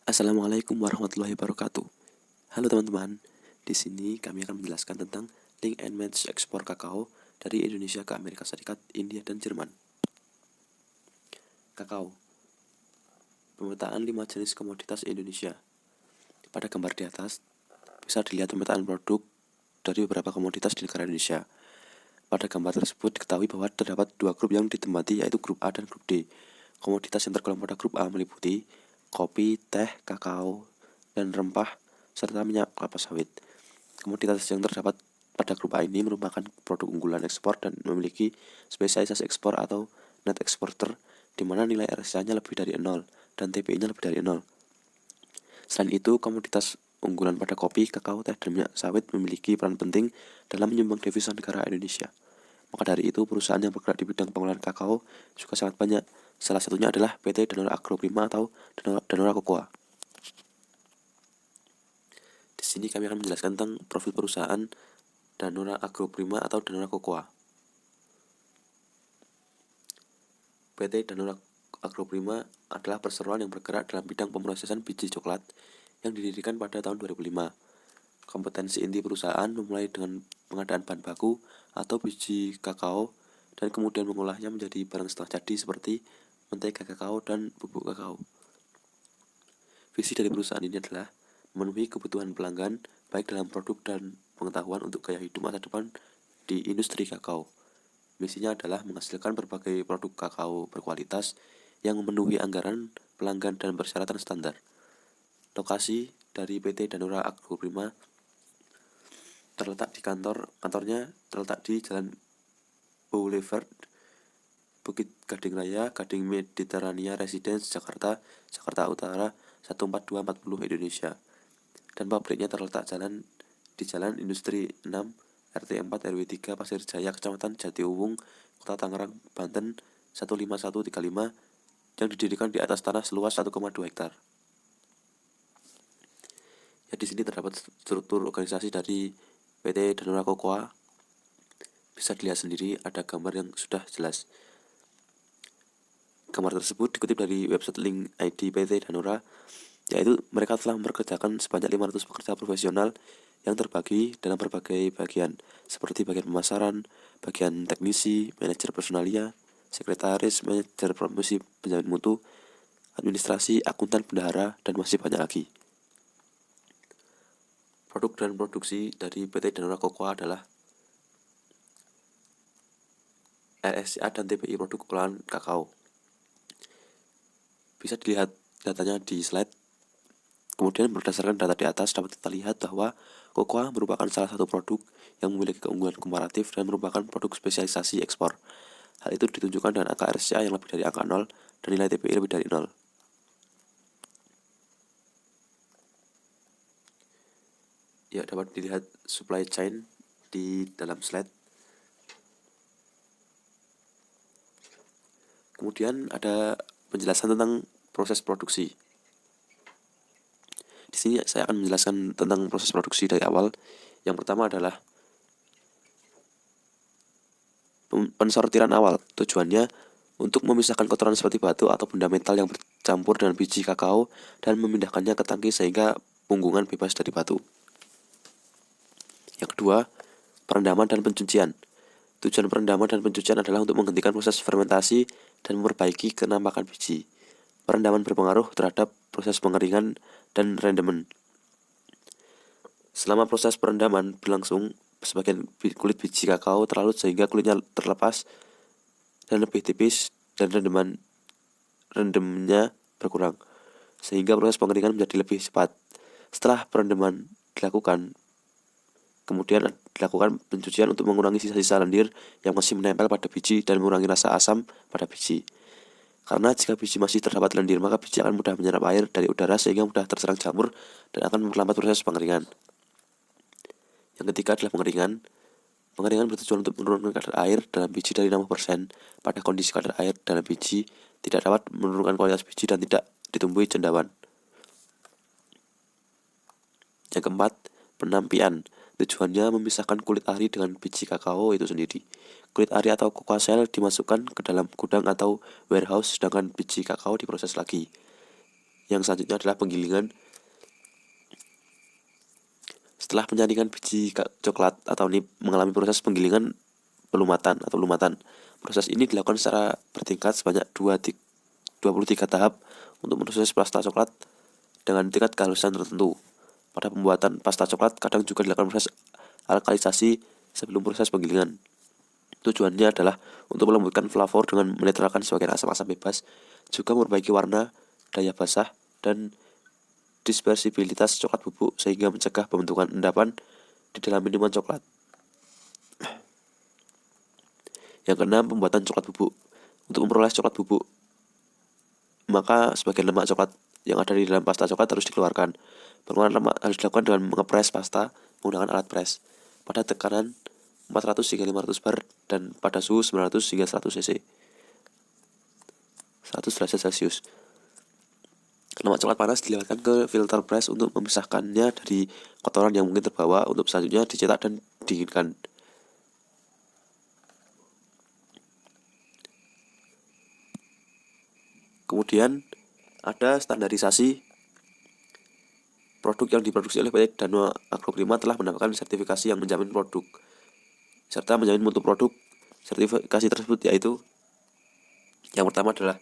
Assalamualaikum warahmatullahi wabarakatuh. Halo teman-teman, di sini kami akan menjelaskan tentang link and match ekspor kakao dari Indonesia ke Amerika Serikat, India, dan Jerman. Kakao, pemetaan 5 jenis komoditas Indonesia. Pada gambar di atas, bisa dilihat pemetaan produk dari beberapa komoditas di negara Indonesia. Pada gambar tersebut diketahui bahwa terdapat dua grup yang ditempati, yaitu grup A dan grup D. Komoditas yang tergolong pada grup A meliputi kopi, teh, kakao, dan rempah, serta minyak kelapa sawit. Komoditas yang terdapat pada grup A ini merupakan produk unggulan ekspor dan memiliki spesialisasi ekspor atau net exporter, di mana nilai RSA-nya lebih dari 0 dan TPI-nya lebih dari 0. Selain itu, komoditas unggulan pada kopi, kakao, teh, dan minyak sawit memiliki peran penting dalam menyumbang devisa negara Indonesia. Maka dari itu, perusahaan yang bergerak di bidang pengolahan kakao juga sangat banyak. Salah satunya adalah PT Danora Agroprima atau Danora Cocoa. Di sini kami akan menjelaskan tentang profil perusahaan Danora Agroprima atau Danora Cocoa. PT Danora Agroprima adalah perseroan yang bergerak dalam bidang pemrosesan biji coklat yang didirikan pada tahun 2005. Kompetensi inti perusahaan memulai dengan pengadaan bahan baku atau biji kakao dan kemudian mengolahnya menjadi barang setengah jadi seperti mentega kakao dan bubuk kakao. Visi dari perusahaan ini adalah memenuhi kebutuhan pelanggan baik dalam produk dan pengetahuan untuk gaya hidup masa depan di industri kakao. Misinya adalah menghasilkan berbagai produk kakao berkualitas yang memenuhi anggaran pelanggan dan persyaratan standar. Lokasi dari PT Danora Agroprima terletak di kantornya terletak di Jalan Boulevard, Bukit Gading Raya, Gading Mediterania Residence, Jakarta, Jakarta Utara 14240 Indonesia. Dan pabriknya terletak di Jalan Industri 6, RT 4 RW 3 Pasir Jaya, Kecamatan Jatiuwung, Kota Tangerang, Banten 15135 yang didirikan di atas tanah seluas 1,2 hektar. Ya, di sini terdapat struktur organisasi dari PT Danora Cocoa. Bisa dilihat sendiri, ada gambar yang sudah jelas. Gambar tersebut dikutip dari website link ID PT Danora, yaitu mereka telah mempekerjakan sebanyak 500 pekerja profesional yang terbagi dalam berbagai bagian, seperti bagian pemasaran, bagian teknisi, manajer personalia, sekretaris, manajer promosi penjamin mutu, administrasi, akuntan, bendahara, dan masih banyak lagi. Produk dan produksi dari PT Danora Cocoa adalah RSA dan TPI produk olahan kakao. Bisa dilihat datanya di slide. Kemudian berdasarkan data di atas dapat kita lihat bahwa Cocoa merupakan salah satu produk yang memiliki keunggulan komparatif dan merupakan produk spesialisasi ekspor. Hal itu ditunjukkan dengan angka RSA yang lebih dari angka 0 dan nilai TPI lebih dari 0. Ya, dapat dilihat supply chain di dalam slide. Kemudian ada penjelasan tentang proses produksi. Di sini saya akan menjelaskan tentang proses produksi dari awal. Yang pertama adalah pensortiran awal. Tujuannya untuk memisahkan kotoran seperti batu atau benda metal yang bercampur dengan biji kakao dan memindahkannya ke tangki sehingga punggungan bebas dari batu. Yang kedua, perendaman dan pencucian. Tujuan perendaman dan pencucian adalah untuk menghentikan proses fermentasi dan memperbaiki kenampakan biji. Perendaman berpengaruh terhadap proses pengeringan dan rendemen. Selama proses perendaman berlangsung, sebagian kulit biji kakao terlalu sehingga kulitnya terlepas dan lebih tipis dan rendemnya berkurang, sehingga proses pengeringan menjadi lebih cepat. Setelah perendaman dilakukan, kemudian dilakukan pencucian untuk mengurangi sisa-sisa lendir yang masih menempel pada biji dan mengurangi rasa asam pada biji. Karena jika biji masih terdapat lendir, maka biji akan mudah menyerap air dari udara sehingga mudah terserang jamur dan akan memperlambat proses pengeringan. Yang ketiga adalah pengeringan. Pengeringan bertujuan untuk menurunkan kadar air dalam biji dari 60% pada kondisi kadar air dalam biji tidak dapat menurunkan kualitas biji dan tidak ditumbuhi cendawan. Yang keempat, penampian. Tujuannya memisahkan kulit ari dengan biji kakao itu sendiri. Kulit ari atau cocoa shell dimasukkan ke dalam gudang atau warehouse, sedangkan biji kakao diproses lagi. Yang selanjutnya adalah penggilingan. Setelah penyaringan biji coklat atau nib mengalami proses penggilingan pelumatan. Proses ini dilakukan secara bertingkat sebanyak 23 tahap untuk memproses pasta coklat dengan tingkat kehalusan tertentu. Pada pembuatan pasta coklat kadang juga dilakukan proses alkalisasi sebelum proses penggilingan. Tujuannya adalah untuk melembutkan flavor dengan menetralkan sebagian asam-asam bebas, juga memperbaiki warna, daya basah, dan dispersibilitas coklat bubuk sehingga mencegah pembentukan endapan di dalam minuman coklat. Yang keenam, pembuatan coklat bubuk. Untuk memperoleh coklat bubuk, maka sebagian lemak coklat yang ada di dalam pasta coklat harus dikeluarkan. Pengeluaran lemak harus dilakukan dengan mengepres pasta menggunakan alat pres pada tekanan 400 hingga 500 bar dan pada suhu 900 hingga 100 cc 100 derajat Celcius. Lemak coklat panas dilewatkan ke filter press untuk memisahkannya dari kotoran yang mungkin terbawa untuk selanjutnya dicetak dan dinginkan. Kemudian ada standarisasi. Produk yang diproduksi oleh PT Dano Agroprima telah mendapatkan sertifikasi yang menjamin produk serta menjamin mutu produk. Sertifikasi tersebut yaitu yang pertama adalah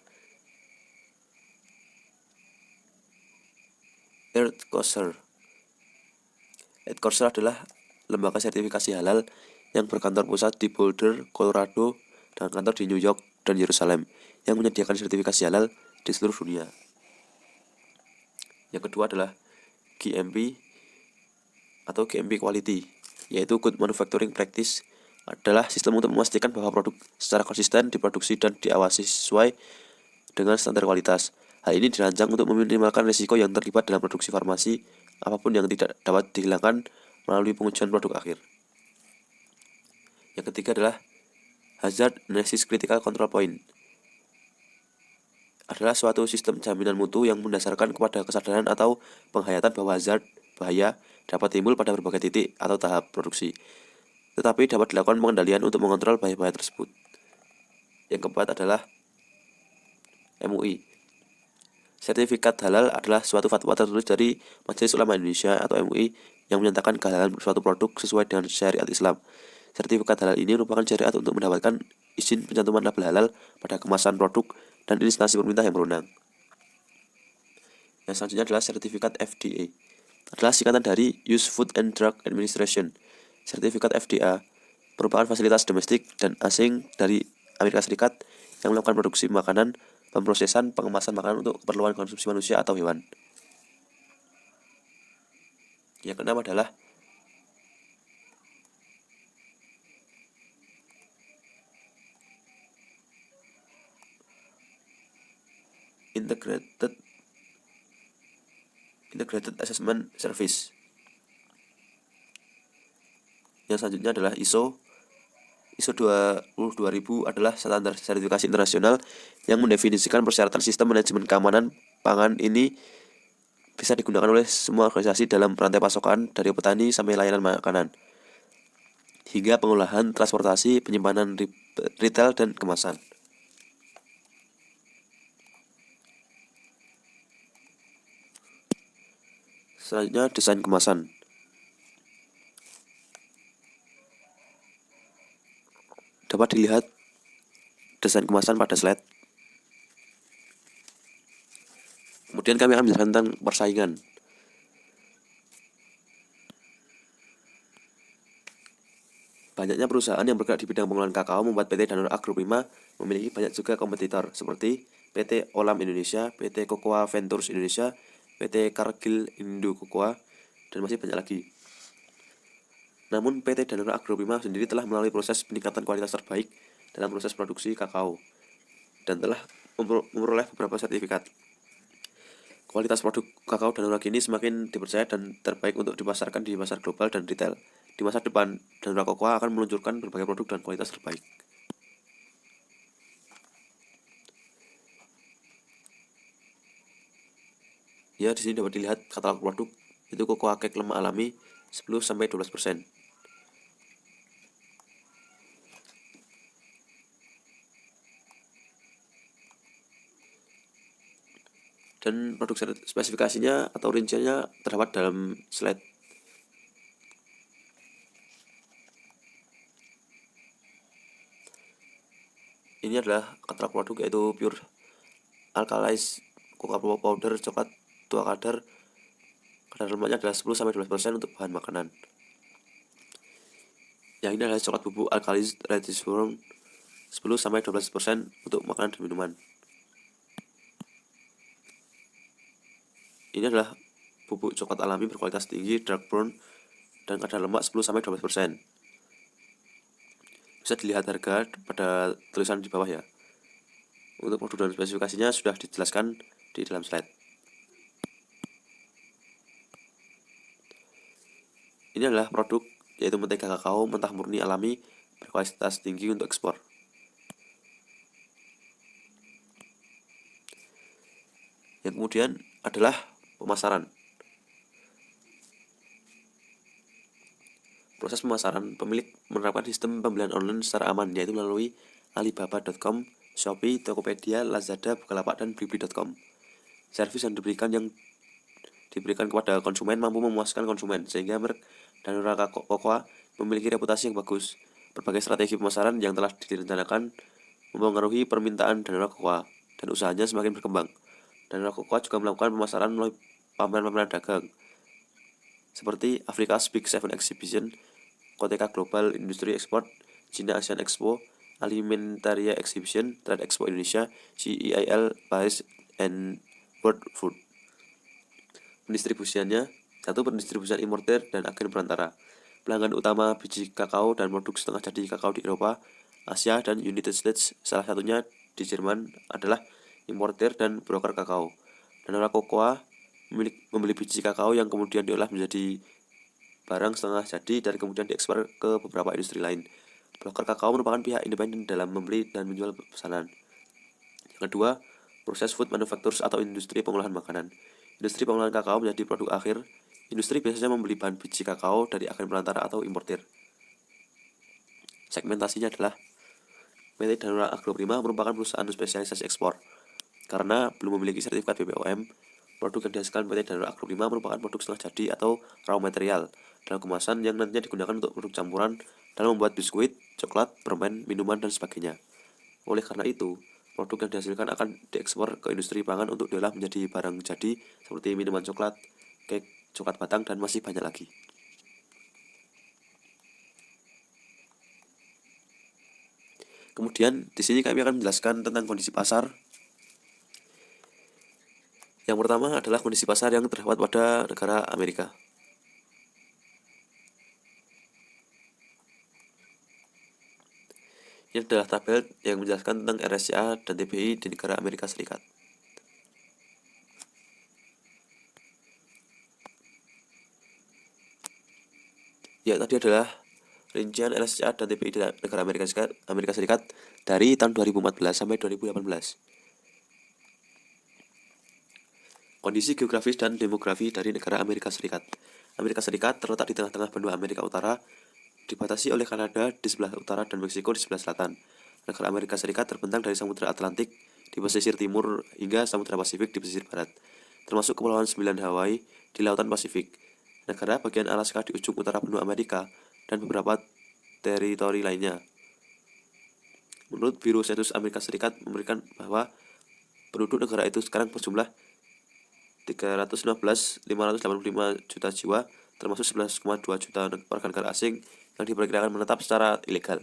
Earthkosher. Earthkosher adalah lembaga sertifikasi halal yang berkantor pusat di Boulder, Colorado, dan kantor di New York dan Yerusalem, yang menyediakan sertifikasi halal di seluruh dunia. Yang kedua adalah GMP atau GMP Quality, yaitu Good Manufacturing Practice, adalah sistem untuk memastikan bahwa produk secara konsisten diproduksi dan diawasi sesuai dengan standar kualitas. Hal ini dirancang untuk meminimalkan risiko yang terlibat dalam produksi farmasi apapun yang tidak dapat dihilangkan melalui pengujian produk akhir. Yang ketiga adalah Hazard Analysis Critical Control Point. Adalah suatu sistem jaminan mutu yang mendasarkan kepada kesadaran atau penghayatan bahwa hazard bahaya dapat timbul pada berbagai titik atau tahap produksi, tetapi dapat dilakukan pengendalian untuk mengontrol bahaya-bahaya tersebut. Yang keempat adalah MUI. Sertifikat halal adalah suatu fatwa tertulis dari Majelis Ulama Indonesia atau MUI yang menyatakan kehalalan suatu produk sesuai dengan syariat Islam. Sertifikat halal ini merupakan syariat untuk mendapatkan izin pencantuman label halal pada kemasan produk dan instansi pemerintah yang berwenang. Yang selanjutnya adalah sertifikat FDA. Adalah singkatan dari Use Food and Drug Administration. Sertifikat FDA merupakan fasilitas domestik dan asing dari Amerika Serikat yang melakukan produksi makanan, pemrosesan, pengemasan makanan untuk keperluan konsumsi manusia atau hewan. Yang keenam adalah Integrated Assessment Service. Yang selanjutnya adalah ISO 22000 adalah standar sertifikasi internasional yang mendefinisikan persyaratan sistem manajemen keamanan pangan. Ini bisa digunakan oleh semua organisasi dalam rantai pasokan dari petani sampai layanan makanan hingga pengolahan, transportasi, penyimpanan, retail, dan kemasan. Selanjutnya desain kemasan. Dapat dilihat desain kemasan pada slide. Kemudian kami akan menjelaskan tentang persaingan. Banyaknya perusahaan yang bergerak di bidang pengolahan kakao membuat PT Danone Agroprima memiliki banyak juga kompetitor seperti PT Olam Indonesia, PT Cocoa Ventures Indonesia, PT Cargill Indo Cocoa, dan masih banyak lagi. Namun PT Danone Agroprima sendiri telah melalui proses peningkatan kualitas terbaik dalam proses produksi kakao dan telah memperoleh beberapa sertifikat. Kualitas produk kakao Danone kini semakin dipercaya dan terbaik untuk dipasarkan di pasar global dan retail. Di masa depan, Danone Cocoa akan meluncurkan berbagai produk dan kualitas terbaik. Ya, di sini dapat dilihat katalog produk, itu cocoa cake lemak alami 10-12%. Dan produk spesifikasinya atau rinciannya terdapat dalam slide. Ini adalah katalog produk, yaitu pure alkalized cocoa powder coklat tua kadar lemaknya adalah 10-12% untuk bahan makanan. Yang ini adalah coklat bubuk alkalized reddish brown 10-12% untuk makanan dan minuman. Ini adalah bubuk coklat alami berkualitas tinggi dark brown dan kadar lemak 10-12%. Bisa dilihat harga pada tulisan di bawah ya. Untuk produk dan spesifikasinya sudah dijelaskan di dalam slide. Ini adalah produk, yaitu mentega kakao mentah murni alami berkualitas tinggi untuk ekspor. Yang kemudian adalah pemasaran. Proses pemasaran, pemilik menerapkan sistem pembelian online secara aman, yaitu melalui Alibaba.com, Shopee, Tokopedia, Lazada, Bukalapak, dan Blibli.com. Servis yang diberikan kepada konsumen mampu memuaskan konsumen, sehingga merek Danura Cocoa memiliki reputasi yang bagus. Berbagai strategi pemasaran yang telah direncanakan mempengaruhi permintaan Danura Cocoa, dan usahanya semakin berkembang. Danura Cocoa juga melakukan pemasaran melalui pameran-pameran dagang, seperti Africa's Big Seven Exhibition, Koteka Global Industry Export, China Asian Expo, Alimentaria Exhibition, Trade Expo Indonesia, CEIL, Paris, and World Food. Pendistribusiannya, 1. Pendistribusian importer dan agen perantara. Pelanggan utama biji kakao dan produk setengah jadi kakao di Eropa, Asia, dan United States, salah satunya di Jerman, adalah importer dan broker kakao. Danura Cocoa membeli biji kakao yang kemudian diolah menjadi barang setengah jadi dan kemudian diekspor ke beberapa industri lain. Broker kakao merupakan pihak independen dalam membeli dan menjual pesanan. Yang kedua, proses food manufacturers atau industri pengolahan makanan. Industri pengolahan kakao menjadi produk akhir. Industri biasanya membeli bahan biji kakao dari agen perantara atau importir. Segmentasinya adalah PT Danura Agroprima merupakan perusahaan spesialisasi ekspor. Karena belum memiliki sertifikat BPOM, produk yang dihasilkan PT Danura Agroprima merupakan produk setengah jadi atau raw material dalam kemasan yang nantinya digunakan untuk produk campuran dalam membuat biskuit, coklat, permen, minuman, dan sebagainya. Oleh karena itu, produk yang dihasilkan akan diekspor ke industri pangan untuk diolah menjadi barang jadi seperti minuman coklat, kek, coklat batang, dan masih banyak lagi. Kemudian di sini kami akan menjelaskan tentang kondisi pasar. Yang pertama adalah kondisi pasar yang terdapat pada negara Amerika. Ini adalah tabel yang menjelaskan tentang RSCA dan TBI di negara Amerika Serikat. Ya, tadi adalah rincian RSCA dan TBI di negara Amerika Serikat dari tahun 2014 sampai 2018. Kondisi geografis dan demografi dari negara Amerika Serikat. Amerika Serikat terletak di tengah-tengah benua Amerika Utara, dibatasi oleh Kanada di sebelah utara dan Meksiko di sebelah selatan. Negara Amerika Serikat terbentang dari Samudra Atlantik di pesisir timur hingga Samudra Pasifik di pesisir barat, termasuk Kepulauan Sembilan Hawaii di lautan Pasifik, negara bagian Alaska di ujung utara benua Amerika, dan beberapa teritori lainnya. Menurut Biro Sensus Amerika Serikat memberikan bahwa penduduk negara itu sekarang berjumlah 316.585 juta jiwa, termasuk 11,2 juta warga negara asing yang diperkirakan menetap secara ilegal.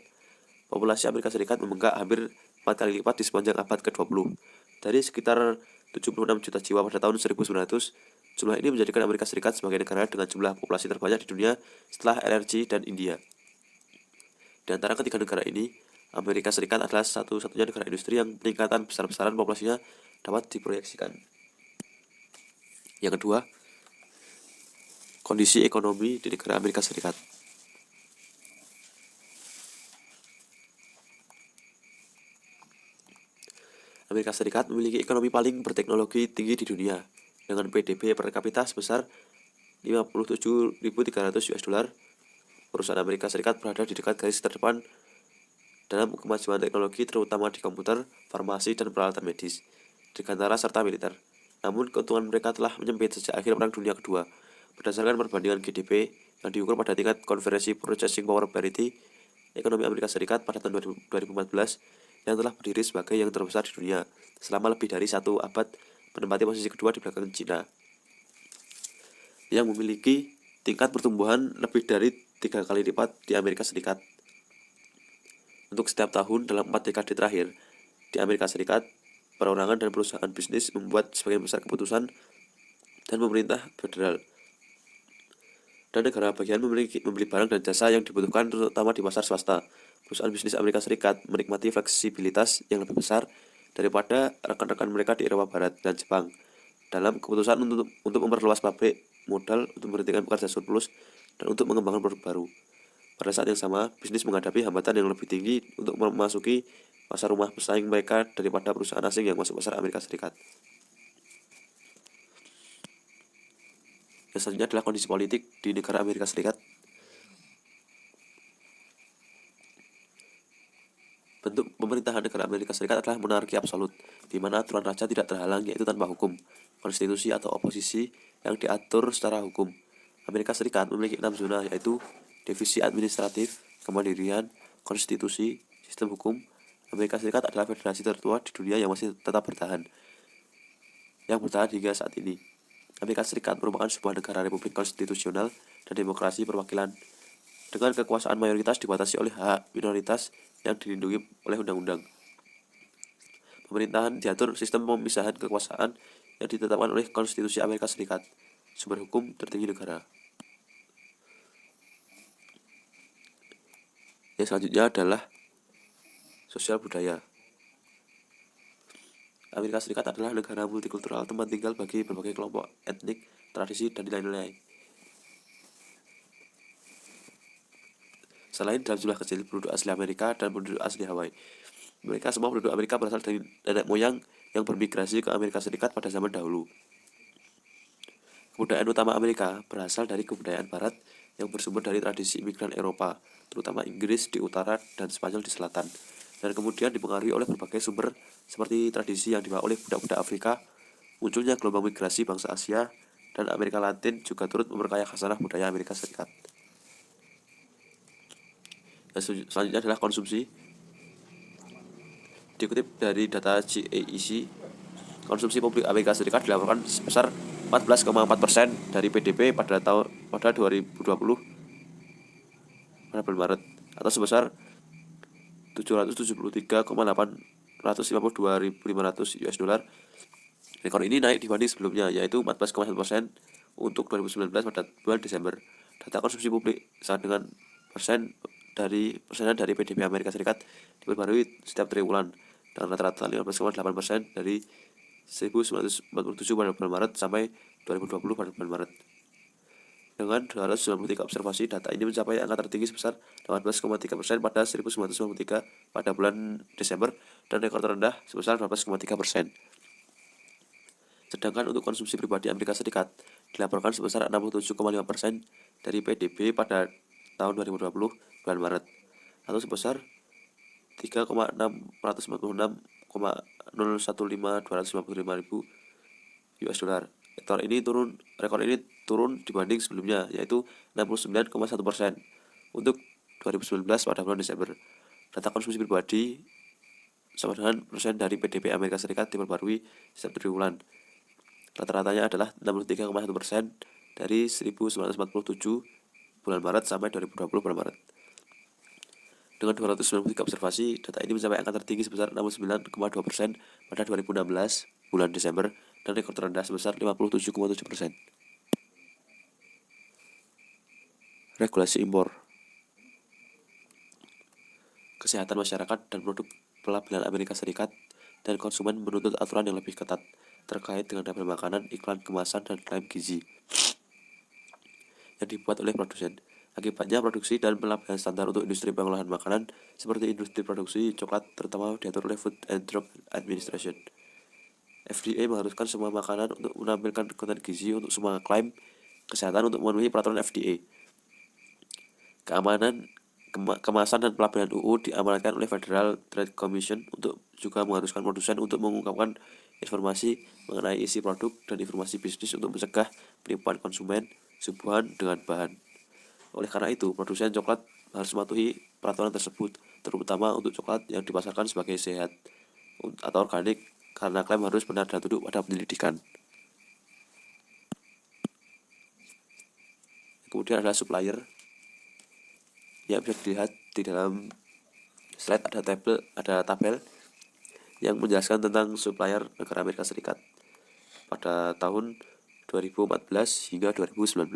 Populasi Amerika Serikat membengkak hampir 4 kali lipat di sepanjang abad ke-20. Dari sekitar 76 juta jiwa pada tahun 1900, jumlah ini menjadikan Amerika Serikat sebagai negara dengan jumlah populasi terbanyak di dunia setelah RRC dan India. Di antara ketiga negara ini, Amerika Serikat adalah satu-satunya negara industri yang peningkatan besar-besaran populasinya dapat diproyeksikan. Yang kedua, kondisi ekonomi di negara Amerika Serikat. Amerika Serikat memiliki ekonomi paling berteknologi tinggi di dunia, dengan PDB per kapita sebesar 57.300 US dollar. Perusahaan Amerika Serikat berada di dekat garis terdepan dalam kemajuan teknologi, terutama di komputer, farmasi, dan peralatan medis, dirgantara, serta militer. Namun keuntungan mereka telah menyempit sejak akhir Perang Dunia Kedua. Berdasarkan perbandingan GDP yang diukur pada tingkat konferensi Purchasing Power Parity ekonomi Amerika Serikat pada tahun 2014 yang telah berdiri sebagai yang terbesar di dunia selama lebih dari 1 abad, menempati posisi kedua di belakang Cina yang memiliki tingkat pertumbuhan lebih dari 3 kali lipat di Amerika Serikat. Untuk setiap tahun dalam 4 dekade terakhir di Amerika Serikat, perorangan dan perusahaan bisnis membuat sebagian besar keputusan dan pemerintah federal dan negara bagian membeli barang dan jasa yang dibutuhkan terutama di pasar swasta. Perusahaan bisnis Amerika Serikat menikmati fleksibilitas yang lebih besar daripada rekan-rekan mereka di Eropa Barat dan Jepang dalam keputusan untuk memperluas pabrik, modal untuk memberhentikan pekerja surplus, dan untuk mengembangkan produk baru. Pada saat yang sama, bisnis menghadapi hambatan yang lebih tinggi untuk memasuki pasar rumah pesaing mereka daripada perusahaan asing yang masuk pasar Amerika Serikat. Yang selanjutnya adalah kondisi politik di negara Amerika Serikat. Bentuk pemerintahan negara Amerika Serikat adalah monarki absolut, di mana aturan raja tidak terhalang, yaitu tanpa hukum, konstitusi atau oposisi yang diatur secara hukum. Amerika Serikat memiliki 6 zona, yaitu divisi administratif, kemandirian, konstitusi, sistem hukum. Amerika Serikat adalah federasi tertua di dunia yang masih tetap bertahan hingga saat ini. Amerika Serikat merupakan sebuah negara republik konstitusional dan demokrasi perwakilan dengan kekuasaan mayoritas dibatasi oleh hak minoritas yang dilindungi oleh undang-undang. Pemerintahan diatur sistem pemisahan kekuasaan yang ditetapkan oleh Konstitusi Amerika Serikat, sumber hukum tertinggi negara. Yang selanjutnya adalah sosial budaya. Amerika Serikat adalah negara multikultural, tempat tinggal bagi berbagai kelompok etnik, tradisi, dan nilai-nilai. Selain dalam jumlah kecil penduduk asli Amerika dan penduduk asli Hawaii, mereka semua penduduk Amerika berasal dari nenek moyang yang bermigrasi ke Amerika Serikat pada zaman dahulu. Kebudayaan utama Amerika berasal dari kebudayaan Barat yang bersumber dari tradisi imigran Eropa, terutama Inggris di utara dan Spanyol di selatan, dan kemudian dipengaruhi oleh berbagai sumber seperti tradisi yang dibawa oleh budak-budak Afrika. Munculnya gelombang migrasi bangsa Asia dan Amerika Latin juga turut memperkaya khasanah budaya Amerika Serikat. Selanjutnya adalah konsumsi. Dikutip dari data GAEC, konsumsi publik Amerika Serikat dilaporkan sebesar 14,4% dari PDB pada 2020 pada bulan Maret, atau sebesar 773,852.500 US dollar. Rekor ini naik dibanding sebelumnya, yaitu 14,1% untuk 2019 pada bulan Desember. Data konsumsi publik sangat dengan persenan dari PDB Amerika Serikat diperbarui setiap triwulan dengan rata-rata 15,8% dari 1947 pada bulan Maret sampai 2020 pada bulan Maret. Dengan 293 observasi, data ini mencapai angka tertinggi sebesar 18,3% pada 1993 pada bulan Desember dan rekor terendah sebesar 12,3%. Sedangkan untuk konsumsi pribadi Amerika Serikat dilaporkan sebesar 67,5% dari PDB pada tahun 2020 bulan Maret, atau sebesar 3,646,015255.000 US dollar. Rekor ini turun dibanding sebelumnya, yaitu 69,1% untuk 2019 pada bulan Desember. Data konsumsi pribadi sama dengan persen dari PDB Amerika Serikat diperbarui setiap triwulan. Rata-ratanya adalah 63,1% dari 1947 bulan Maret sampai 2020 bulan Maret. Dengan 293 observasi, data ini mencapai angka tertinggi sebesar 69,2% pada 2016 bulan Desember dan rekor terendah sebesar 57,7%. Regulasi impor. Kesehatan masyarakat dan produk pelabelan Amerika Serikat dan konsumen menuntut aturan yang lebih ketat terkait dengan label makanan, iklan kemasan, dan klaim gizi yang dibuat oleh produsen. Akibatnya, produksi dan pelabelan standar untuk industri pengolahan makanan seperti industri produksi coklat terutama diatur oleh Food and Drug Administration. FDA mengharuskan semua makanan untuk menampilkan konten gizi untuk semua klaim kesehatan untuk memenuhi peraturan FDA. Kemasan dan pelabelan UU diamanatkan oleh Federal Trade Commission untuk juga mengharuskan produsen untuk mengungkapkan informasi mengenai isi produk, dan informasi bisnis untuk mencegah penipuan konsumen suguhan dengan bahan. Oleh karena itu, produsen coklat harus mematuhi peraturan tersebut, terutama untuk coklat yang dipasarkan sebagai sehat atau organik, karena klaim harus benar dan tunduk pada penyelidikan. Kemudian adalah supplier, yang bisa dilihat di dalam slide ada tabel yang menjelaskan tentang supplier negara Amerika Serikat pada tahun 2014 hingga 2019.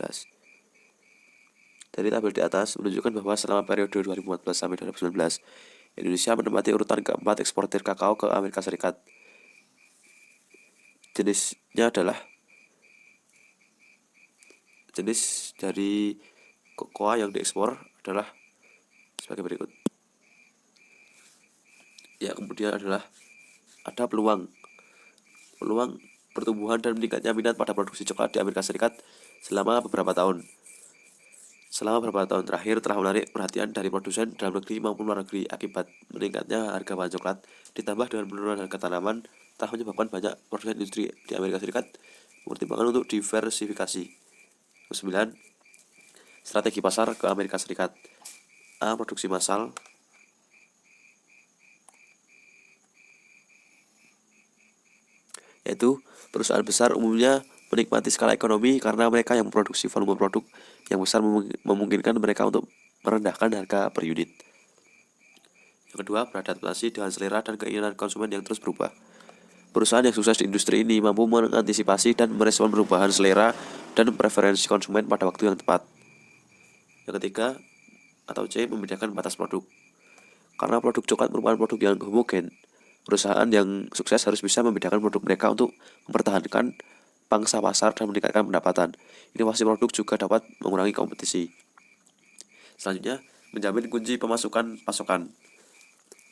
Dari tabel di atas menunjukkan bahwa selama periode 2014 sampai 2019, Indonesia menempati urutan keempat eksportir kakao ke Amerika Serikat. Jenis dari kokoa yang diekspor adalah sebagai berikut. Ya, kemudian adalah ada peluang pertumbuhan dan meningkatnya minat pada produksi coklat di Amerika Serikat selama beberapa tahun terakhir telah menarik perhatian dari produsen dalam negeri maupun luar negeri akibat meningkatnya harga bahan coklat ditambah dengan penurunan harga tanaman telah menyebabkan banyak produsen industri di Amerika Serikat mempertimbangkan untuk diversifikasi. 9. Strategi pasar ke Amerika Serikat. A. Produksi massal. Yaitu perusahaan besar umumnya menikmati skala ekonomi karena mereka yang memproduksi volume produk yang besar memungkinkan mereka untuk merendahkan harga per unit. Yang kedua, beradaptasi dengan selera dan keinginan konsumen yang terus berubah. Perusahaan yang sukses di industri ini mampu mengantisipasi dan merespon perubahan selera dan preferensi konsumen pada waktu yang tepat. Yang ketiga, atau C, membedakan batas produk. Karena produk coklat merupakan produk yang homogen, perusahaan yang sukses harus bisa membedakan produk mereka untuk mempertahankan pangsa pasar dan meningkatkan pendapatan. Inovasi produk juga dapat mengurangi kompetisi. Selanjutnya, menjamin kunci pemasukan pasokan.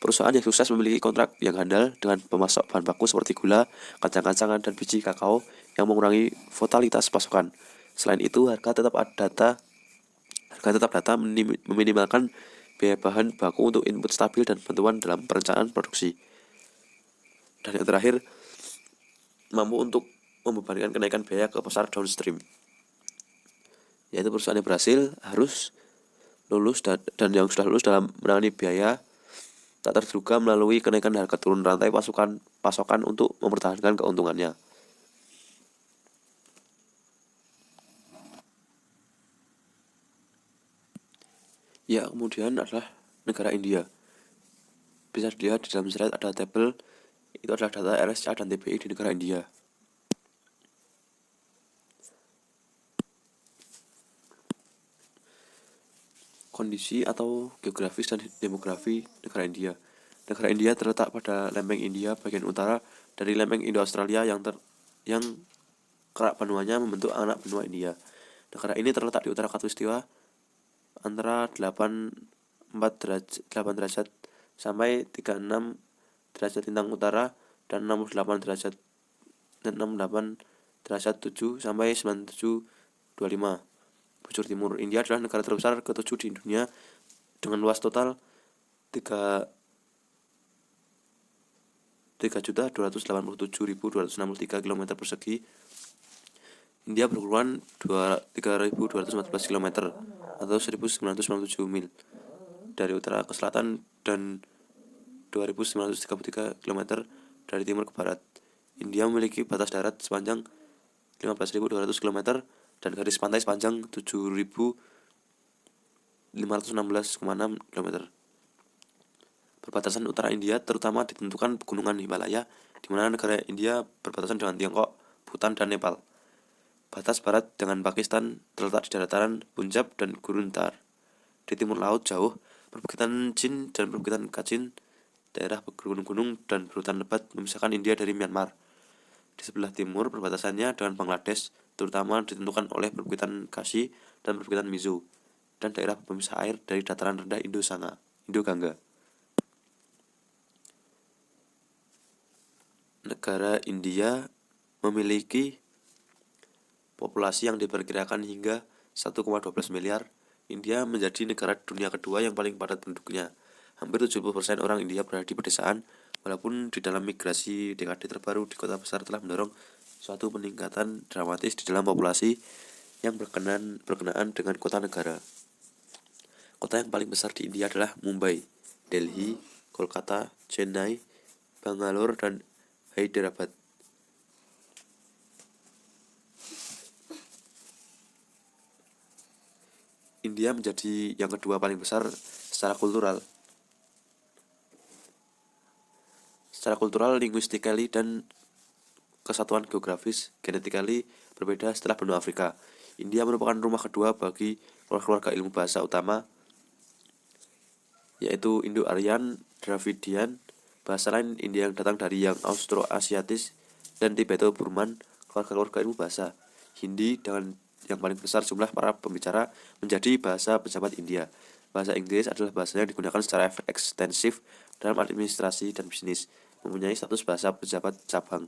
Perusahaan yang sukses memiliki kontrak yang handal dengan pemasok bahan baku seperti gula, kacang-kacangan, dan biji kakao yang mengurangi volatilitas pasokan. Selain itu, harga tetap data meminimalkan biaya bahan baku untuk input stabil dan bantuan dalam perencanaan produksi. Dan yang terakhir, mampu untuk membebankan kenaikan biaya ke pasar downstream, yaitu perusahaan yang berhasil harus lulus dan yang sudah lulus dalam menangani biaya tak terduga melalui kenaikan harga turun rantai pasokan untuk mempertahankan keuntungannya. Ya, kemudian adalah negara India. Bisa dilihat di dalam slide ada tabel, itu adalah data RSCA dan TBI di negara India. Kondisi atau geografis dan demografi negara India. Negara India terletak pada lempeng India bagian utara dari lempeng Indo-Australia yang kerak benuanya membentuk anak benua India. Negara ini terletak di utara khatulistiwa antara 8 derajat sampai 36 derajat lintang utara dan 68 derajat 7 sampai 9725 bujur timur. India adalah negara terbesar ke-7 di dunia dengan luas total 3.287.263 km persegi. India berkepulauan 3.214 km atau 1.997 mil dari utara ke selatan dan 2.933 km dari timur ke barat. India memiliki batas darat sepanjang 15.200 km dan garis pantai sepanjang 7.516,6 km. Perbatasan utara India terutama ditentukan pegunungan Himalaya, di mana negara India berbatasan dengan Tiongkok, Bhutan, dan Nepal. Batas barat dengan Pakistan terletak di dataran Punjab dan Gurun Thar. Di timur laut jauh, perbukitan Chin dan perbukitan Kachin, daerah bergunung-gunung dan berhutan lebat memisahkan India dari Myanmar. Di sebelah timur perbatasannya dengan Bangladesh terutama ditentukan oleh perbukitan Kashi dan perbukitan Mizo dan daerah pemisah air dari dataran rendah Indo-Gangga. Negara India memiliki populasi yang diperkirakan hingga 1,12 miliar. India menjadi negara dunia kedua yang paling padat penduduknya. Hampir 70% orang India berada di pedesaan, Walaupun di dalam migrasi dekade terbaru di kota besar telah mendorong suatu peningkatan dramatis di dalam populasi yang berkenaan dengan kota negara. Kota yang paling besar di India adalah Mumbai, Delhi, Kolkata, Chennai, Bangalore, dan Hyderabad. India menjadi yang kedua paling besar secara kultural. Secara kultural, linguistically, dan kesatuan geografis genetically berbeda setelah benua Afrika. India merupakan rumah kedua bagi keluarga ilmu bahasa utama, yaitu Indo-Aryan, Dravidian, bahasa lain India yang datang dari yang Austroasiatis, dan Tibeto-Burman. Keluarga ilmu bahasa Hindi dengan yang paling besar jumlah para pembicara menjadi bahasa pejabat India. Bahasa Inggris adalah bahasa yang digunakan secara ekstensif dalam administrasi dan bisnis, mempunyai status bahasa pejabat cabang.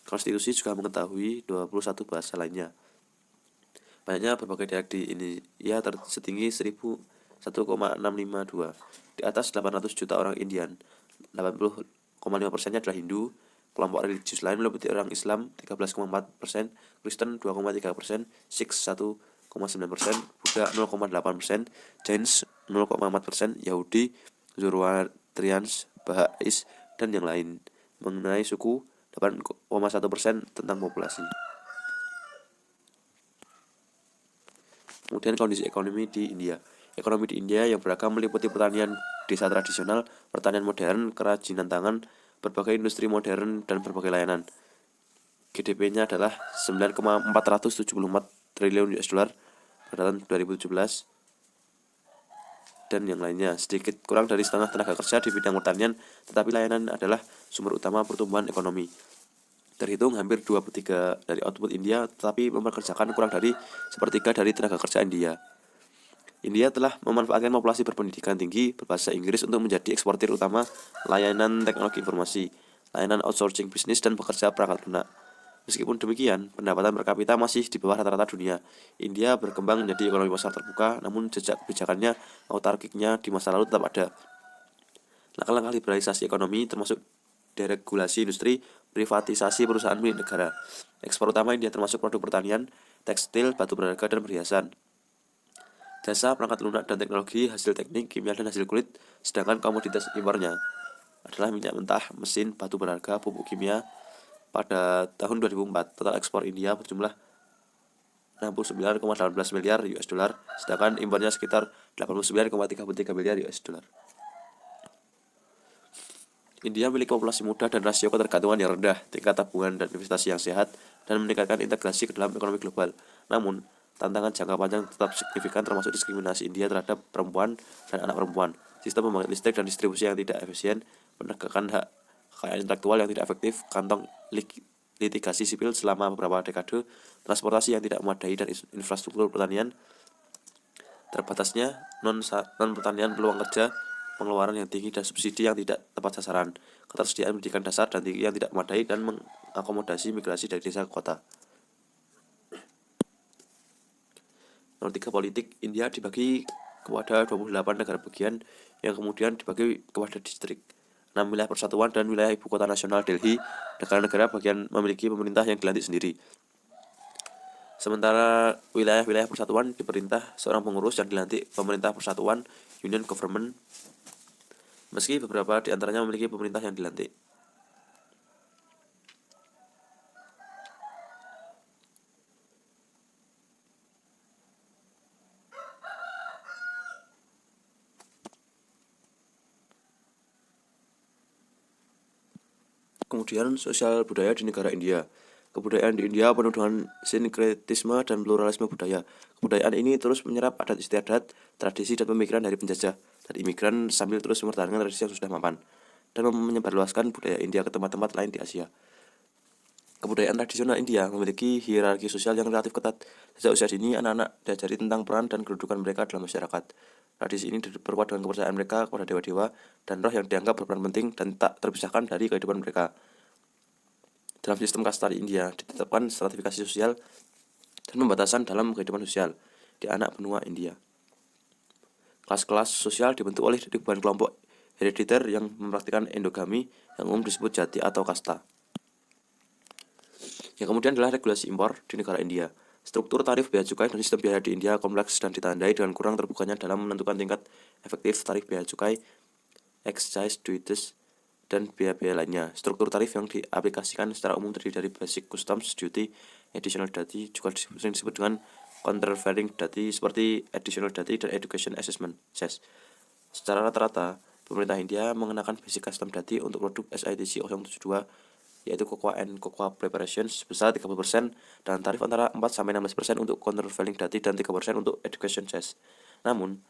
Konstitusi juga mengetahui 21 bahasa lainnya. Banyaknya berbagai dialek di India setinggi 1,652. Di atas 800 juta orang Indian, 80,5%-nya adalah Hindu. Kelompok religius lain meliputi orang Islam 13,4%, Kristen 2,3%, Sikhs 1,9%, Buddha 0,8%, Jains 0,4%, Yahudi, Zoroastrians, Baha'is, dan yang lain. Mengenai suku, 8,1% tentang populasi. Kemudian kondisi ekonomi di India. Ekonomi di India yang beragam meliputi pertanian desa tradisional, pertanian modern, kerajinan tangan, berbagai industri modern, dan berbagai layanan. GDP-nya adalah 9,474 triliun US dollar pada tahun 2017 dan yang lainnya. Sedikit kurang dari setengah tenaga kerja di bidang pertanian, tetapi layanan adalah sumber utama pertumbuhan ekonomi. Terhitung hampir 2/3 dari output India, tetapi mempekerjakan kurang dari sepertiga dari tenaga kerja India. India telah memanfaatkan populasi berpendidikan tinggi berbahasa Inggris untuk menjadi eksportir utama layanan teknologi informasi, layanan outsourcing bisnis, dan pekerja perangkat lunak. Meskipun demikian, pendapatan per kapita masih di bawah rata-rata dunia. India berkembang menjadi ekonomi pasar terbuka, namun jejak kebijakannya, autarkiknya di masa lalu tetap ada. Langkah-langkah liberalisasi ekonomi termasuk deregulasi industri, privatisasi perusahaan milik negara. Ekspor utama India termasuk produk pertanian, tekstil, batu berharga, dan perhiasan. Jasa, perangkat lunak, dan teknologi, hasil teknik, kimia, dan hasil kulit. Sedangkan komoditas impornya adalah minyak mentah, mesin, batu berharga, pupuk kimia. Pada tahun 2004, total ekspor India berjumlah 69,18 miliar US dollar, sedangkan impornya sekitar 89,33 miliar US dollar. India memiliki populasi muda dan rasio ketergantungan yang rendah, tingkat tabungan dan investasi yang sehat, dan meningkatkan integrasi ke dalam ekonomi global. Namun, tantangan jangka panjang tetap signifikan, termasuk diskriminasi India terhadap perempuan dan anak perempuan, sistem pembangkit listrik dan distribusi yang tidak efisien, penegakan hak kekayaan intelektual yang tidak efektif, kantong litigasi sipil selama beberapa dekade, transportasi yang tidak memadai, dan infrastruktur pertanian terbatasnya non-pertanian peluang kerja, pengeluaran yang tinggi, dan subsidi yang tidak tepat sasaran, ketersediaan pendidikan dasar dan tinggi yang tidak memadai, dan mengakomodasi migrasi dari desa ke kota. Nomor 3, politik. India dibagi kepada 28 negara bagian yang kemudian dibagi kepada distrik, 6 wilayah persatuan, dan wilayah ibu kota nasional Delhi. Negara-negara bagian memiliki pemerintah yang dilantik sendiri. Sementara wilayah-wilayah persatuan diperintah seorang pengurus yang dilantik pemerintah persatuan, Union Government, meski beberapa di antaranya memiliki pemerintah yang dilantik. Kemudian sosial budaya di negara India. Kebudayaan di India penuh dengan sinkretisme dan pluralisme budaya. Kebudayaan ini terus menyerap adat istiadat, tradisi, dan pemikiran dari penjajah dan imigran sambil terus mempertahankan tradisi yang sudah mapan dan menyebarluaskan budaya India ke tempat-tempat lain di Asia. Kebudayaan tradisional India memiliki hierarki sosial yang relatif ketat. Sejak usia dini, anak-anak diajari tentang peran dan kedudukan mereka dalam masyarakat. Tradisi ini diperkuat dengan kepercayaan mereka kepada dewa-dewa dan roh yang dianggap berperan penting dan tak terpisahkan dari kehidupan mereka. Dalam sistem kasta di India, ditetapkan stratifikasi sosial dan pembatasan dalam kehidupan sosial di anak benua India. Kelas-kelas sosial dibentuk oleh ribuan kelompok herediter yang mempraktikkan endogami yang umum disebut jati atau kasta. Yang kemudian adalah regulasi impor di negara India. Struktur tarif bea cukai dan sistem biaya di India kompleks dan ditandai dengan kurang terbukanya dalam menentukan tingkat efektif tarif bea cukai, excise duties, dan biaya-biaya lainnya. Struktur tarif yang diaplikasikan secara umum terdiri dari basic customs duty, additional duty, juga sering disebut dengan countervailing duty seperti additional duty dan education assessment cess. Secara rata-rata, pemerintah India mengenakan basic custom duty untuk produk SITC 072 yaitu cocoa and cocoa preparations sebesar 30% dan tarif antara 4-16% untuk countervailing duty dan 3% untuk education cess. Namun,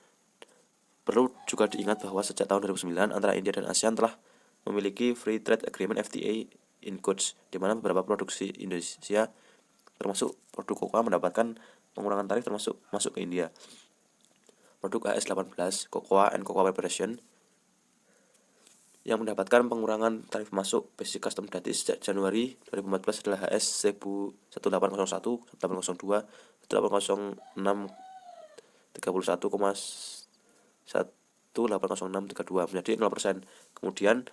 perlu juga diingat bahwa sejak tahun 2009 antara India dan ASEAN telah memiliki Free Trade Agreement FTA in goods, di mana beberapa produksi Indonesia termasuk produk cocoa mendapatkan pengurangan tarif termasuk masuk ke India. Produk AS18 Cocoa and Cocoa Preparation yang mendapatkan pengurangan tarif masuk basic custom duty sejak Januari 2014 adalah HS 1801, 1802, 1806, 31,180632 menjadi 0%. Kemudian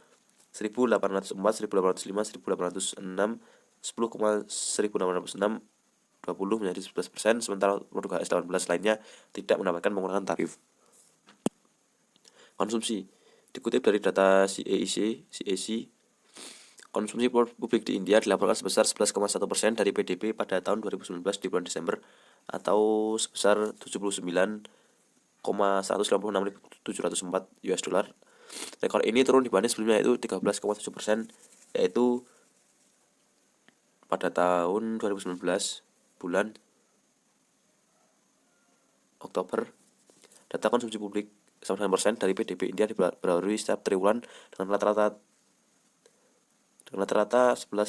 1804, 1805, 1806, 10,1806 20 menjadi 11%, sementara produk HS18 lainnya tidak mendapatkan pengurangan tarif. Konsumsi. Dikutip dari data CAC, konsumsi publik di India dilaporkan sebesar 11,1% dari PDB pada tahun 2019 di bulan Desember atau sebesar 79,196.704 US dollar. Rekor ini turun dibanding sebelumnya yaitu 13,7%, yaitu pada tahun 2019 bulan Oktober. Data konsumsi publik 9% dari PDB India diperbarui setiap triwulan dengan rata-rata 11,1%